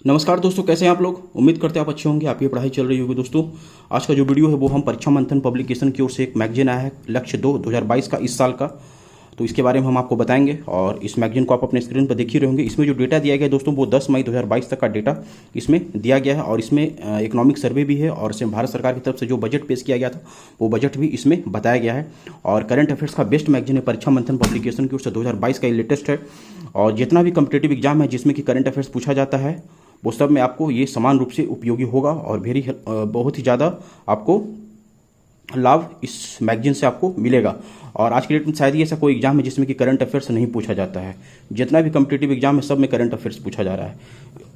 नमस्कार दोस्तों, कैसे हैं आप लोग। उम्मीद करते हैं आप अच्छे होंगे, आपकी पढ़ाई चल रही होगी। दोस्तों आज का जो वीडियो है वो हम परीक्षा मंथन पब्लिकेशन की ओर से एक मैगजीन आया है लक्ष्य 2022 का, इस साल का। तो इसके बारे में हम आपको बताएंगे और इस मैगजीन को आप अपने स्क्रीन पर देख ही रहे होंगे। इसमें जो डेटा दिया गया है दोस्तों वो 10 मई 2022 तक का डेटा इसमें दिया गया है और इसमें इकोनॉमिक सर्वे भी है और इसमें भारत सरकार की तरफ से जो बजट पेश किया गया था वो बजट भी इसमें बताया गया है। और करंट अफेयर्स का बेस्ट मैगजीन है परीक्षा मंथन पब्लिकेशन की ओर से, 2022 का ये लेटेस्ट है। और जितना भी कम्पिटेटिव एग्जाम है जिसमें कि करंट अफेयर्स पूछा जाता है वो सब में आपको ये समान रूप से उपयोगी होगा और बहुत ही ज़्यादा आपको लाभ इस मैगजीन से आपको मिलेगा। और आज के डेट में शायद ही ऐसा कोई एग्जाम है जिसमें कि करंट अफेयर्स नहीं पूछा जाता है। जितना भी कम्पिटेटिव एग्जाम है सब में करंट अफेयर्स पूछा जा रहा है,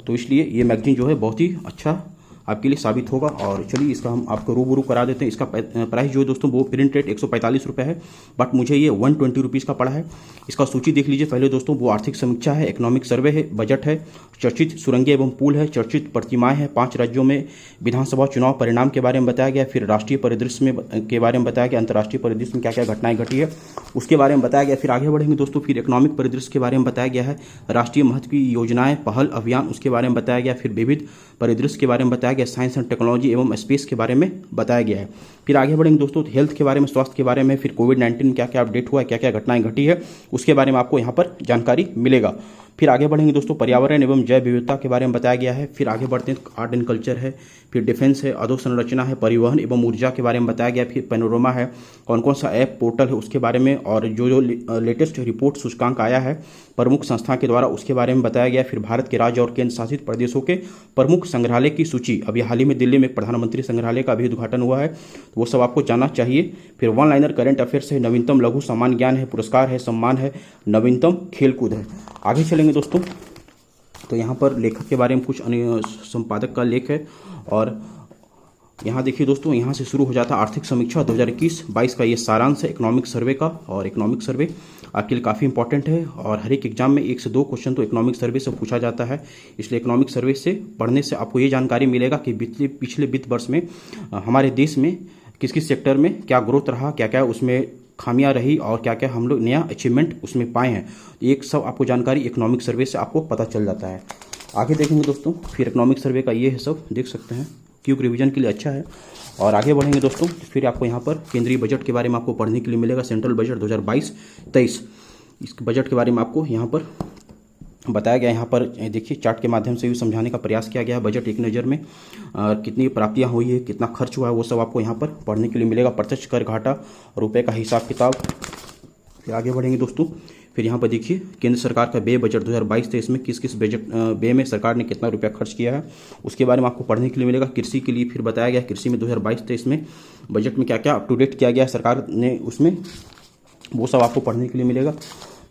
तो इसलिए ये मैगजीन जो है बहुत ही अच्छा आपके लिए साबित होगा। और चलिए इसका हम आपको रूबरू करा देते हैं। इसका प्राइस जो है दोस्तों वो प्रिंट रेट 145 रुपये है, बट मुझे ये 120 रुपीज़ का पड़ा है। इसका सूची देख लीजिए पहले दोस्तों। वो आर्थिक समीक्षा है, इकोनॉमिक सर्वे है, बजट है, चर्चित सुरंगें एवं पुल है, चर्चित प्रतिमाएं हैं, 5 राज्यों में विधानसभा चुनाव परिणाम के बारे में बताया गया, फिर राष्ट्रीय परिदृश्य में के बारे में बताया गया, अंतर्राष्ट्रीय परिदृश्य में क्या क्या घटनाएं घटी है उसके बारे में बताया गया। फिर आगे बढ़ेंगे दोस्तों, फिर इकोनॉमिक परिदृश्य के बारे में बताया गया है, राष्ट्रीय महत्व की योजनाएं, पहल, अभियान उसके बारे में बताया गया, फिर विविध परिदृश्य के बारे में बताया गया, साइंस एंड टेक्नोलॉजी एवं स्पेस के बारे में बताया गया है। फिर आगे बढ़ेंगे दोस्तों, हेल्थ के बारे में, स्वास्थ्य के बारे में, फिर कोविड-19 में क्या क्या अपडेट हुआ है, क्या क्या घटनाएं घटी है उसके बारे में आपको यहाँ पर जानकारी मिलेगा। फिर आगे बढ़ेंगे दोस्तों, पर्यावरण एवं जैव विविधता के बारे में बताया गया है। फिर आगे बढ़ते हैं, आर्ट एंड कल्चर है, फिर डिफेंस है, अधोसंरचना है, परिवहन एवं ऊर्जा के बारे में बताया गया, फिर पैनोरमा है, कौन कौन सा ऐप पोर्टल है उसके बारे में, और जो लेटेस्ट रिपोर्ट सूचकांक आया है प्रमुख संस्था के द्वारा उसके बारे में बताया गया। फिर भारत के राज्य और केंद्र शासित प्रदेशों के प्रमुख संग्रहालय की सूची, अभी हाल ही में दिल्ली में प्रधानमंत्री संग्रहालय का भी उद्घाटन हुआ है तो वो सब आपको जानना चाहिए। फिर वन लाइनर करंट अफेयर्स है, नवीनतम लघु सामान्य ज्ञान है, पुरस्कार है, सम्मान है, नवीनतम खेलकूद है। आगे चलेंगे दोस्तों, तो यहाँ पर लेखक के बारे में कुछ संपादक का लेख है। और यहाँ देखिए दोस्तों, यहाँ से शुरू हो जाता है आर्थिक समीक्षा 2021-22 का ये सारांश है इकोनॉमिक सर्वे का। और इकोनॉमिक सर्वे आपके लिए काफ़ी इंपॉर्टेंट है और हर एक एग्जाम में 1 से 2 क्वेश्चन तो इकोनॉमिक सर्वे से पूछा जाता है। इसलिए इकोनॉमिक सर्वे से पढ़ने से आपको ये जानकारी मिलेगा कि पिछले वित्त वर्ष में हमारे देश में किस किस सेक्टर में क्या ग्रोथ रहा, क्या क्या उसमें खामियां रही और क्या क्या हम लोग नया अचीवमेंट उसमें पाए हैं। एक सब आपको जानकारी इकोनॉमिक सर्वे से आपको पता चल जाता है। आगे देखेंगे दोस्तों, फिर इकोनॉमिक सर्वे का ये है सब देख सकते हैं, क्योंकि रिवीजन के लिए अच्छा है। और आगे बढ़ेंगे दोस्तों, फिर आपको यहाँ पर केंद्रीय बजट के बारे में आपको पढ़ने के लिए मिलेगा, सेंट्रल बजट 2022-23 इस बजट के बारे में आपको यहाँ पर बताया गया। यहाँ पर देखिए चार्ट के माध्यम से भी समझाने का प्रयास किया गया है। बजट एक नज़र में कितनी प्राप्तियाँ हुई है, कितना खर्च हुआ है, वो सब आपको यहाँ पर पढ़ने के लिए मिलेगा। प्रत्यक्ष कर घाटा, रुपए का हिसाब किताब। फिर आगे बढ़ेंगे दोस्तों, फिर यहाँ पर देखिए केंद्र सरकार का व्यय बजट 2022-23 में किस किस बजट व्यय में सरकार ने कितना रुपया खर्च किया है उसके बारे में आपको पढ़ने के लिए मिलेगा। कृषि के लिए फिर बताया गया, कृषि में 2022-23 में बजट में क्या क्या अप टू डेट किया गया है सरकार ने उसमें, वो सब आपको पढ़ने के लिए मिलेगा।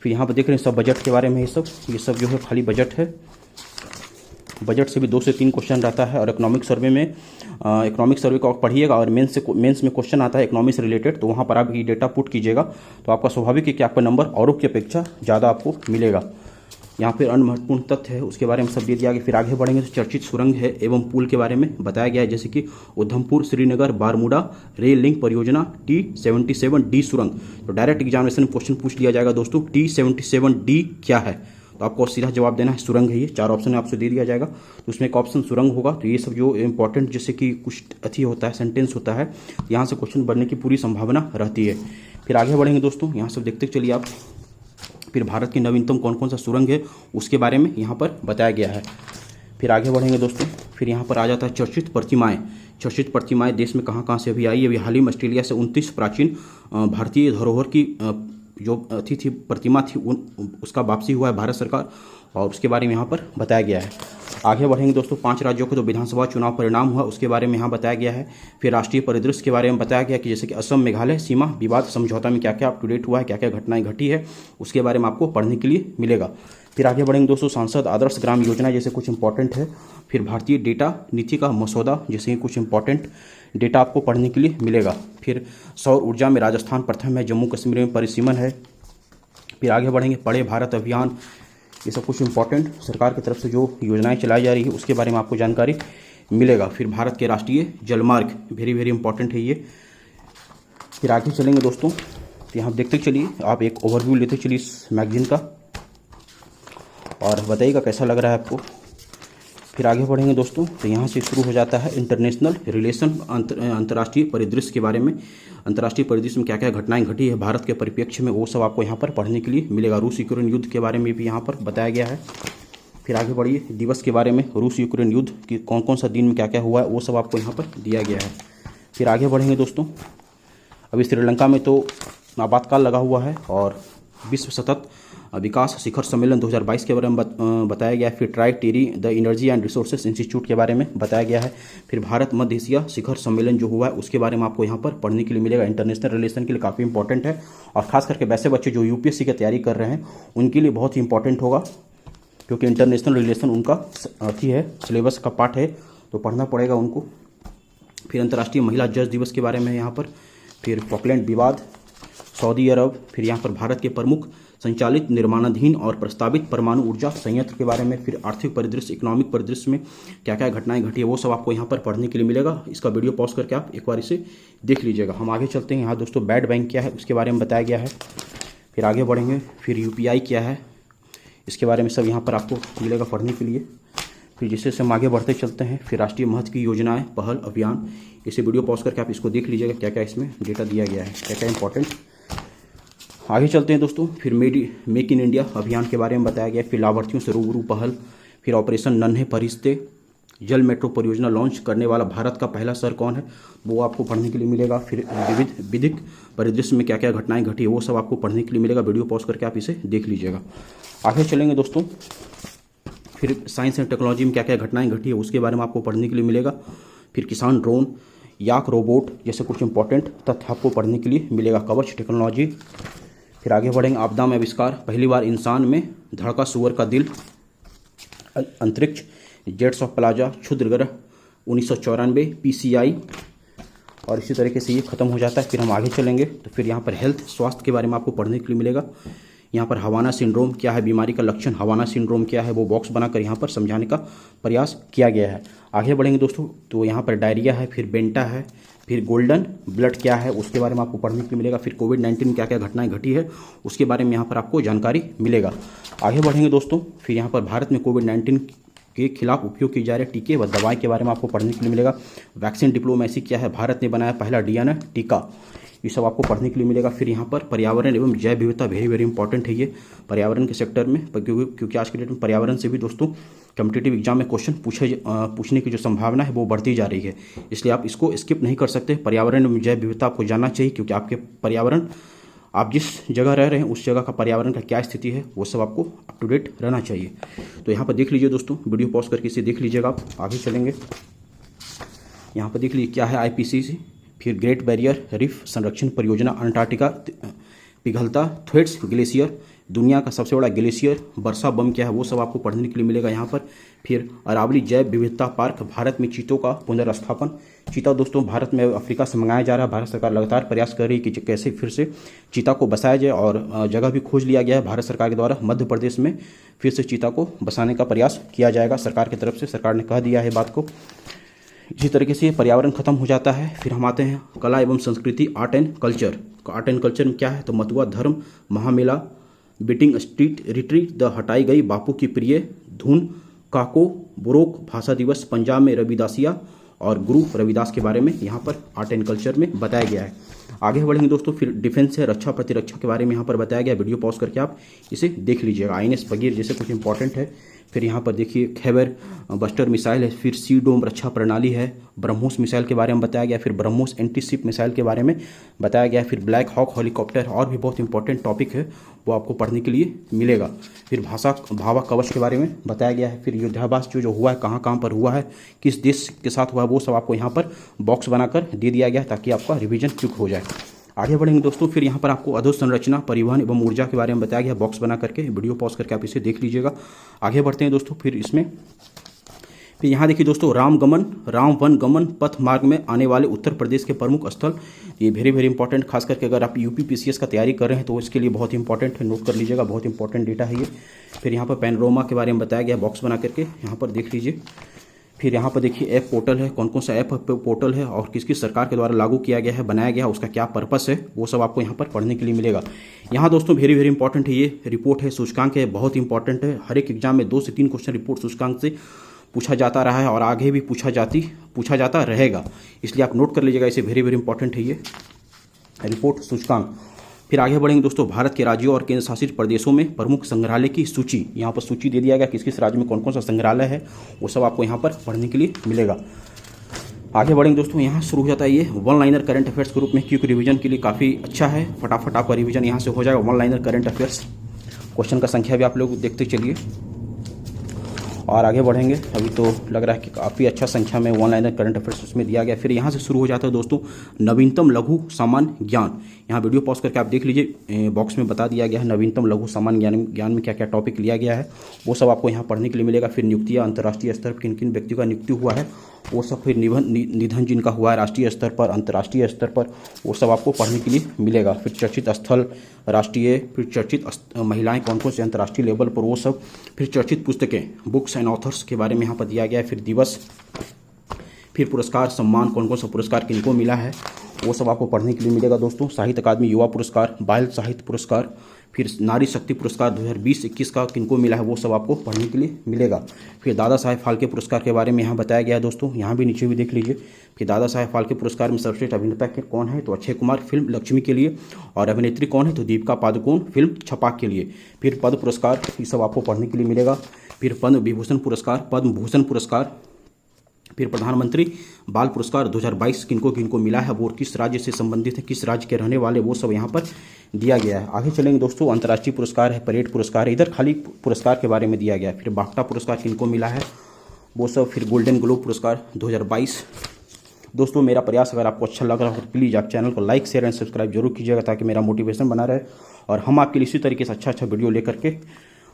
फिर यहाँ पर देख रहे हैं सब बजट के बारे में, ये सब जो है खाली बजट है। बजट से भी 2 से 3 क्वेश्चन रहता है। और इकोनॉमिक सर्वे में इकोनॉमिक सर्वे को पढ़िएगा और मेंस में क्वेश्चन आता है इकोनॉमी से रिलेटेड, तो वहाँ पर आप ये डेटा पुट कीजिएगा तो आपका स्वाभाविक है कि आपका नंबर औरों की अपेक्षा ज़्यादा आपको मिलेगा। यहाँ फिर अन्य महत्वपूर्ण तथ्य है उसके बारे में सब दे दिया गया। फिर आगे बढ़ेंगे तो चर्चित सुरंग है एवं पुल के बारे में बताया गया है, जैसे कि Udhampur Srinagar Bermuda rail link परियोजना T77D सुरंग। तो डायरेक्ट एग्जामिनेशन में क्वेश्चन पूछ लिया जाएगा दोस्तों, T77D क्या है, तो आपको सीधा जवाब देना है सुरंग है। ये 4 ऑप्शन आपसे दे दिया जाएगा तो उसमें एक ऑप्शन सुरंग होगा। तो ये सब जो इंपॉर्टेंट जैसे कि कुछ अथी होता है, सेंटेंस होता है, यहाँ से क्वेश्चन बनने की पूरी संभावना रहती है। फिर आगे बढ़ेंगे दोस्तों, यहाँ सब देखते चलिए आप। फिर भारत की नवीनतम कौन कौन सा सुरंग है उसके बारे में यहाँ पर बताया गया है। फिर आगे बढ़ेंगे दोस्तों, फिर यहाँ पर आ जाता है चर्चित प्रतिमाएँ। चर्चित प्रतिमाएँ देश में कहाँ कहाँ से अभी आई है। अभी हाल ही में ऑस्ट्रेलिया से 29 प्राचीन भारतीय धरोहर की जो अथी थी प्रतिमा थी उसका वापसी हुआ है भारत सरकार, और उसके बारे में यहाँ पर बताया गया है। आगे बढ़ेंगे दोस्तों, 5 राज्यों के जो विधानसभा चुनाव परिणाम हुआ उसके बारे में यहाँ बताया गया है। फिर राष्ट्रीय परिदृश्य के बारे में बताया गया कि जैसे कि असम मेघालय सीमा विवाद समझौता में क्या क्या अप टू डेट हुआ है, क्या क्या घटनाएं घटी है उसके बारे में आपको पढ़ने के लिए मिलेगा। फिर आगे बढ़ेंगे दोस्तों, सांसद आदर्श ग्राम योजना जैसे कुछ इंपॉर्टेंट है। फिर भारतीय डेटा नीति का मसौदा जैसे कुछ इंपॉर्टेंट डेटा आपको पढ़ने के लिए मिलेगा। फिर सौर ऊर्जा में राजस्थान प्रथम है, जम्मू कश्मीर में परिसीमन है। फिर आगे बढ़ेंगे, पढ़े भारत अभियान, ये सब कुछ इंपॉर्टेंट सरकार की तरफ से जो योजनाएं चलाई जा रही है उसके बारे में आपको जानकारी मिलेगा। फिर भारत के राष्ट्रीय जलमार्ग वेरी वेरी इंपॉर्टेंट है ये। फिर आगे चलेंगे दोस्तों, तो यहाँ देखते चलिए आप, एक ओवरव्यू लेते चलिए इस मैगजीन का और बताइएगा कैसा लग रहा है आपको। फिर आगे बढ़ेंगे दोस्तों, तो यहाँ से शुरू हो जाता है इंटरनेशनल रिलेशन, अंतर्राष्ट्रीय परिदृश्य के बारे में। अंतर्राष्ट्रीय परिदृश्य में क्या क्या घटनाएं घटी है भारत के परिप्रेक्ष्य में, वो सब आपको यहाँ पर पढ़ने के लिए मिलेगा। रूस यूक्रेन युद्ध के बारे में भी यहाँ पर बताया गया है। फिर आगे बढ़िए, दिवस के बारे में, रूस यूक्रेन युद्ध की कौन कौन सा दिन में क्या क्या हुआ है वो सब आपको यहाँ पर दिया गया है। फिर आगे बढ़ेंगे दोस्तों, अभी श्रीलंका में तो आपातकाल लगा हुआ है और विश्व सतत विकास शिखर सम्मेलन 2022 के बारे में बताया गया है। फिर try TERI the energy and resources institute के बारे में बताया गया है। फिर भारत मध्य एशिया शिखर सम्मेलन जो हुआ है उसके बारे में आपको यहाँ पर पढ़ने के लिए मिलेगा। इंटरनेशनल रिलेशन के लिए काफ़ी इंपॉर्टेंट है और खास करके वैसे बच्चे जो यूपीएससी की तैयारी कर रहे हैं उनके लिए बहुत ही इंपॉर्टेंट होगा, क्योंकि इंटरनेशनल रिलेशन उनका अथी है, सिलेबस का पार्ट है, तो पढ़ना पड़ेगा उनको। फिर अंतर्राष्ट्रीय महिला जज दिवस के बारे में यहाँ पर, फिर फॉकलैंड विवाद, सऊदी अरब, फिर यहाँ पर भारत के प्रमुख संचालित निर्माणाधीन और प्रस्तावित परमाणु ऊर्जा संयंत्र के बारे में, फिर आर्थिक परिदृश्य, इकोनॉमिक परिदृश्य में क्या क्या घटनाएं घटी है वो सब आपको यहाँ पर पढ़ने के लिए मिलेगा। इसका वीडियो पॉज करके आप एक बार इसे देख लीजिएगा। हम आगे चलते हैं, यहाँ दोस्तों बैड बैंक क्या है उसके बारे में बताया गया है। फिर आगे बढ़ेंगे, फिर यूपीआई क्या है इसके बारे में सब यहाँ पर आपको मिलेगा पढ़ने के लिए। फिर जिससे हम आगे बढ़ते चलते हैं, फिर राष्ट्रीय महत्व की योजनाएं, पहल, अभियान, इसे वीडियो पॉज करके आप इसको देख लीजिएगा क्या क्या इसमें डेटा दिया गया है, क्या क्या इंपॉर्टेंट। आगे चलते हैं दोस्तों, फिर मेक इन इंडिया अभियान के बारे में बताया गया। फिर लाभार्थियों से रूबरू पहल, फिर ऑपरेशन नन्हे फरिश्ते, जल मेट्रो परियोजना लॉन्च करने वाला भारत का पहला शहर कौन है वो आपको पढ़ने के लिए मिलेगा। फिर विधिक परिदृश्य में क्या क्या घटनाएं घटी है वो सब आपको पढ़ने के लिए मिलेगा। वीडियो पॉज करके आप इसे देख लीजिएगा। आगे चलेंगे दोस्तों, फिर साइंस एंड टेक्नोलॉजी में क्या क्या घटनाएं घटी है उसके बारे में आपको पढ़ने के लिए मिलेगा। फिर किसान ड्रोन, याक रोबोट जैसे कुछ इंपॉर्टेंट तथ्य आपको पढ़ने के लिए मिलेगा। कवच टेक्नोलॉजी। फिर आगे बढ़ेंगे, आपदा में आविष्कार, पहली बार इंसान में धड़का सुअर का दिल, अंतरिक्ष, जेट्स ऑफ प्लाजा, क्षुद्र ग्रह 1994, पीसीआई, और इसी तरीके से ये खत्म हो जाता है। फिर हम आगे चलेंगे तो फिर यहाँ पर हेल्थ, स्वास्थ्य के बारे में आपको पढ़ने के लिए मिलेगा। यहाँ पर हवाना सिंड्रोम क्या है, बीमारी का लक्षण हवाना सिंड्रोम क्या है, वो बॉक्स बनाकर यहाँ पर समझाने का प्रयास किया गया है। आगे बढ़ेंगे दोस्तों, तो यहाँ पर डायरिया है, फिर बेंटा है, फिर गोल्डन ब्लड क्या है उसके बारे में आपको पढ़ने के लिए मिलेगा। फिर कोविड-19 में क्या क्या घटनाएं घटी है उसके बारे में यहाँ पर आपको जानकारी मिलेगा। आगे बढ़ेंगे दोस्तों, फिर यहाँ पर भारत में कोविड-19 के खिलाफ उपयोग की जा रहे टीके व दवाई के बारे में आपको पढ़ने के लिए मिलेगा। वैक्सीन डिप्लोमेसी क्या है, भारत ने बनाया पहला डीएनए टीका, ये सब आपको पढ़ने के लिए मिलेगा। फिर यहाँ पर पर्यावरण एवं जैव विविधता, वेरी वेरी इंपॉर्टेंट है ये पर्यावरण के सेक्टर में, क्योंकि आज के डेट में पर्यावरण से भी दोस्तों कॉम्पिटिटिव एग्जाम में क्वेश्चन पूछने की जो संभावना है वो बढ़ती जा रही है, इसलिए आप इसको स्किप नहीं कर सकते। पर्यावरण एवं जैव विविधता आपको जानना चाहिए, क्योंकि आपके पर्यावरण, आप जिस जगह रह रहे हैं उस जगह का पर्यावरण का क्या स्थिति है वो सब आपको अप टू डेट रहना चाहिए। तो यहाँ पर देख लीजिए दोस्तों, वीडियो पॉज करके इसे देख लीजिएगा। आप आगे चलेंगे, यहाँ पर देख लीजिए क्या है आईपीसीसी, फिर ग्रेट बैरियर रीफ संरक्षण परियोजना, अंटार्कटिका पिघलता, थ्वेट्स ग्लेशियर, दुनिया का सबसे बड़ा ग्लेशियर, वर्षा बम क्या है वो सब आपको पढ़ने के लिए मिलेगा यहाँ पर। फिर अरावली जैव विविधता पार्क, भारत में चीतों का पुनर्स्थापन, चीता दोस्तों भारत में अफ्रीका से मंगाया जा रहा है, भारत सरकार लगातार प्रयास कर रही है कि कैसे फिर से चीता को बसाया जाए, और जगह भी खोज लिया गया है भारत सरकार के द्वारा। मध्य प्रदेश में फिर से चीता को बसाने का प्रयास किया जाएगा सरकार की तरफ से, सरकार ने कह दिया है बात को। इसी तरीके से पर्यावरण खत्म हो जाता है। फिर हम आते हैं कला एवं संस्कृति, art and culture. Art and culture में क्या है, तो मथुआ धर्म महामेला, बीटिंग स्ट्रीट रिट्रीट, द हटाई गई बापू की प्रिय धुन, काको बुरोक भाषा दिवस, पंजाब में रविदासिया और गुरु रविदास के बारे में यहाँ पर आर्ट एंड कल्चर में बताया गया है। आगे बढ़ेंगे दोस्तों, फिर डिफेंस है, रक्षा प्रतिरक्षा के बारे में यहाँ पर बताया गया। वीडियो पॉज करके आप इसे देख लीजिएगा। आईएनएस बगीर जैसे कुछ इंपॉर्टेंट है। फिर यहाँ पर देखिए खैबर बस्टर मिसाइल है, फिर सी डोम रक्षा प्रणाली है, ब्रह्मोस मिसाइल के बारे में बताया गया, फिर ब्रह्मोस एंटी शिप मिसाइल के बारे में बताया गया, फिर ब्लैक हॉक हेलीकॉप्टर, और भी बहुत इंपॉर्टेंट टॉपिक है वो आपको पढ़ने के लिए मिलेगा। फिर भावा कवच के बारे में बताया गया है। फिर युद्धाभ्यास जो हुआ है, कहाँ कहाँ पर हुआ है, किस देश के साथ हुआ है, वो सब आपको यहाँ पर बॉक्स बनाकर दे दिया गया है ताकि आपका रिविजन क्विक हो जाए। आगे बढ़ेंगे दोस्तों, फिर यहाँ पर आपको अधोसंरचना, परिवहन एवं ऊर्जा के बारे में बताया गया, बॉक्स बना करके, वीडियो पॉज करके आप इसे देख लीजिएगा। आगे बढ़ते हैं दोस्तों, फिर यहाँ देखिए दोस्तों, राम वन गमन पथ मार्ग में आने वाले उत्तर प्रदेश के प्रमुख स्थल, ये वेरी वेरी इंपॉर्टेंट, खास करके अगर आप यूपी पीसीएस का तैयारी कर रहे हैं तो इसके लिए बहुत इंपॉर्टेंट है, नोट कर लीजिएगा, बहुत इंपॉर्टेंट डेटा है ये। फिर यहाँ पर पैनोरामा के बारे में बताया गया, बॉक्स बना करके यहाँ पर देख लीजिए। फिर यहाँ पर देखिए ऐप पोर्टल है, कौन कौन सा ऐप पोर्टल है और किस किस सरकार के द्वारा लागू किया गया है, बनाया गया है, उसका क्या पर्पस है, वो सब आपको यहाँ पर पढ़ने के लिए मिलेगा। यहाँ दोस्तों वेरी वेरी इंपॉर्टेंट है, ये रिपोर्ट है, सूचकांक है, बहुत इंपॉर्टेंट है। हर एक एग्जाम में 2 से 3 क्वेश्चन रिपोर्ट सूचकांक से पूछा जाता रहा है और आगे भी पूछा जाता रहेगा, इसलिए आप नोट कर लीजिएगा, इसे वेरी वेरी इंपॉर्टेंट है ये रिपोर्ट सूचकांक। फिर आगे बढ़ेंगे दोस्तों, भारत के राज्यों और केंद्र शासित प्रदेशों में प्रमुख संग्रहालय की सूची। यहाँ पर सूची दे दिया गया किस किस राज्य में कौन कौन सा संग्रहालय है, वो सब आपको यहाँ पर पढ़ने के लिए मिलेगा। आगे बढ़ेंगे दोस्तों, यहाँ शुरू हो जाता है ये वन लाइनर करंट अफेयर्स के रूप में, क्योंकि रिवीजन के लिए काफ़ी अच्छा है, फटाफट आपका रिवीजन यहाँ से हो जाएगा। One liner current affairs, question का संख्या भी आप लोग देखते चलिए और आगे बढ़ेंगे। अभी तो लग रहा है कि काफ़ी अच्छा संख्या में वन लाइनर करंट अफेयर्स उसमें दिया गया। फिर यहाँ से शुरू हो जाता है दोस्तों नवीनतम लघु सामान्य ज्ञान। यहाँ वीडियो पॉज करके आप देख लीजिए, बॉक्स में बता दिया गया है नवीनतम लघु सामान्य ज्ञान में क्या क्या टॉपिक लिया गया है, वो सब आपको यहाँ पढ़ने के लिए मिलेगा। फिर नियुक्तियाँ, अंतर्राष्ट्रीय स्तर पर किन किन व्यक्तियों का नियुक्ति हुआ है वो सब, फिर निधन जिनका हुआ है राष्ट्रीय स्तर पर, अंतर्राष्ट्रीय स्तर पर, वो सब आपको पढ़ने के लिए मिलेगा। फिर चर्चित स्थल राष्ट्रीय, फिर चर्चित महिलाएं कौन कौन से अंतर्राष्ट्रीय लेवल पर, वो सब। फिर चर्चित पुस्तकें, बुक्स एंड ऑथर्स के बारे में यहाँ पर दिया गया है। फिर दिवस, फिर पुरस्कार सम्मान, कौन कौन सा पुरस्कार किनको मिला है, वो सब आपको पढ़ने के लिए मिलेगा दोस्तों। साहित्य अकादमी युवा पुरस्कार, बाल साहित्य पुरस्कार, फिर नारी शक्ति पुरस्कार 2020-21 का किनको मिला है, वो सब आपको पढ़ने के लिए मिलेगा। फिर दादा साहेब फाल्के पुरस्कार के बारे में यहाँ बताया गया है दोस्तों, यहाँ भी नीचे भी देख लीजिए। फिर दादा साहेब फाल्के पुरस्कार में सर्वश्रेष्ठ अभिनेता कौन है, तो अक्षय कुमार फिल्म लक्ष्मी के लिए, और अभिनेत्री कौन है, तो दीपिका पादुकोण फिल्म छपाक के लिए। फिर पद्म पुरस्कार, ये सब आपको पढ़ने के लिए मिलेगा। फिर पद्म विभूषण पुरस्कार, फिर प्रधानमंत्री बाल पुरस्कार 2022 किनको किनको मिला है, वो किस राज्य से संबंधित है, किस राज्य के रहने वाले, वो सब यहाँ पर दिया गया है। आगे चलेंगे दोस्तों, अंतर्राष्ट्रीय पुरस्कार है, परेड पुरस्कार है, इधर खाली पुरस्कार के बारे में दिया गया है। फिर बाफ्टा पुरस्कार किनको मिला है, वो सब। फिर गोल्डन ग्लोब पुरस्कार 2022। दोस्तों मेरा प्रयास अगर आपको अच्छा लग रहा हो तो प्लीज़ आप चैनल को लाइक शेयर एंड सब्सक्राइब जरूर कीजिएगा, ताकि मेरा मोटिवेशन बना रहे और हम आपके लिए इसी तरीके से अच्छा वीडियो लेकर के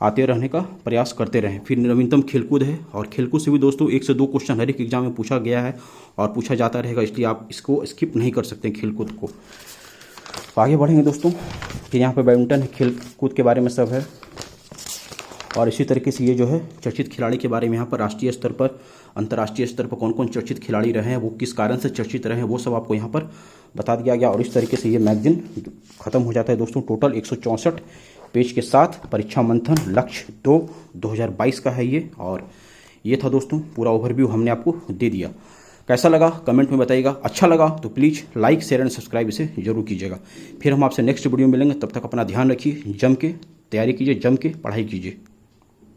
आते रहने का प्रयास करते रहें। फिर नवीनतम खेलकूद है, और खेलकूद से भी दोस्तों 1 से 2 क्वेश्चन हर एक एग्जाम में पूछा गया है और पूछा जाता रहेगा, इसलिए आप इसको स्किप नहीं कर सकते खेलकूद को। आगे बढ़ेंगे दोस्तों, फिर यहाँ पे बैडमिंटन है, खेलकूद के बारे में सब है, और इसी तरीके से ये जो है चर्चित खिलाड़ी के बारे में यहाँ पर राष्ट्रीय स्तर पर, अंतर्राष्ट्रीय स्तर पर कौन कौन चर्चित खिलाड़ी रहे हैं, वो किस कारण से चर्चित रहे हैं, वो सब आपको यहाँ पर बता दिया गया। और इस तरीके से ये मैगजीन खत्म हो जाता है दोस्तों। टोटल 164 पेज के साथ परीक्षा मंथन लक्ष्य 2 2022 का है ये। और ये था दोस्तों पूरा ओवरव्यू हमने आपको दे दिया। कैसा लगा कमेंट में बताइएगा, अच्छा लगा तो please like share and subscribe इसे जरूर कीजिएगा। फिर हम आपसे नेक्स्ट वीडियो में मिलेंगे, तब तक अपना ध्यान रखिए, जम के तैयारी कीजिए, जम के पढ़ाई कीजिए।